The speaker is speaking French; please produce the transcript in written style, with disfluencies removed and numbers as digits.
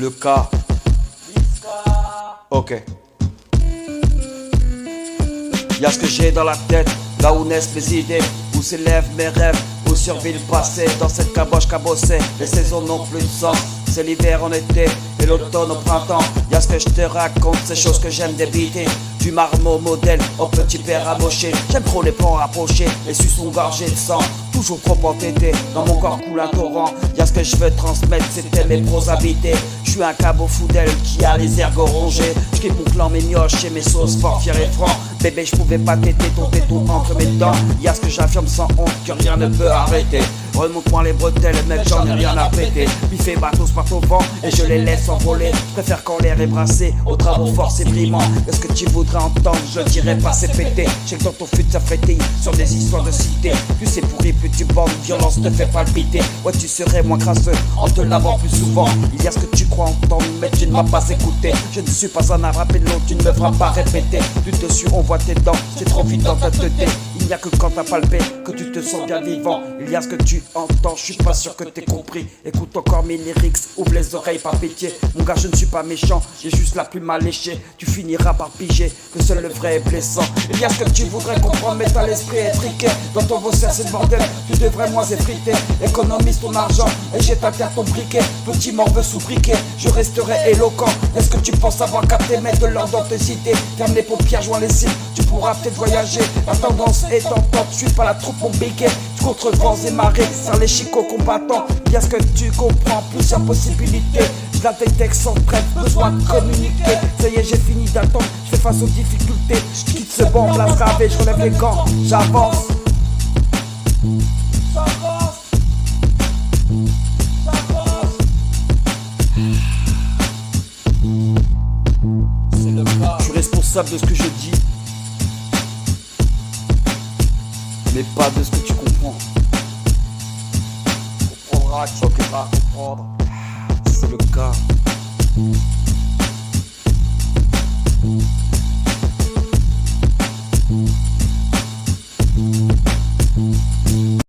le cas. Ok. Y'a ce que j'ai dans la tête, là où naissent mes idées, où s'élèvent mes rêves, où survit le passé. Dans cette caboche cabossée, les saisons n'ont plus de sens. C'est l'hiver en été et l'automne au printemps. Y'a ce que je te raconte, ces choses que j'aime débiter. Du marmot modèle au petit père amoché. J'aime trop les plans rapprochés, les suçons gorgés de sang. Toujours trop entêté, dans mon corps coule un torrent. Y'a ce que je veux transmettre, c'était mes pros habités. Je suis un cabot foudel qui a les ergots rongés. Je quitte mon clan, mes mioches et mes sauces fort fiers et francs. Bébé, je pouvais pas t'aider, ton téton entre mes dents. Y'a ce que j'affirme sans honte, que rien ne peut arrêter. Remonte-moi les bretelles, mec, j'en ai rien à péter. Biffé bateau se part au vent et je les laisse envoler. Je préfère quand l'air est brassé, aux travaux forts et brimants. Est-ce que tu voudrais entendre, je dirais pas c'est pété. J'ai que dans ton fut ça frétille sur des histoires de cité. Plus c'est pourri, plus tu bandes, violence te fait palpiter. Ouais, tu serais moins crasseux en te lavant plus souvent. Il y a ce que tu crois entendre, mais tu ne m'as pas écouté. Je ne suis pas un arabe et non, tu ne me feras pas répéter. Du dessus, on voit tes dents, c'est trop vite dans ta tête. Il n'y a que quand t'as palpé que tu te sens bien vivant. Il y a ce que tu entends, je suis pas sûr que t'aies compris. Écoute encore mes lyrics, ouvre les oreilles par pitié. Mon gars, je ne suis pas méchant, j'ai juste la plume alléchée. Tu finiras par piger que seul le vrai est blessant. Il y a ce que tu voudrais comprendre, mais t'as l'esprit étriqué. Dans ton vaussaire c'est le bordel, tu devrais moins effriter. Économise ton argent et jette à terre ton briquet. Petit morveux sous briquet, je resterai éloquent. Est-ce que tu penses avoir capté, mettre de l'ordre dans tes cités? Ferme les paupières, joins les cils, tu pourras peut-être voyager. La tendance est tentante, je suis pas la troupe mon biquet. Contre vents et marées, sans les chicots combattants. Bien ce que tu comprends, plusieurs possibilités. Je la détecte sans trêve, besoin de communiquer. Ça y est, j'ai fini d'attendre, je fais face aux difficultés. Je quitte ce banc, place gravé, je relève les gants, j'avance. C'est le cas. Je suis responsable de ce que je dis, mais pas de ce que tu comprends. Tu comprendras, tu vas comprendre. C'est le cas.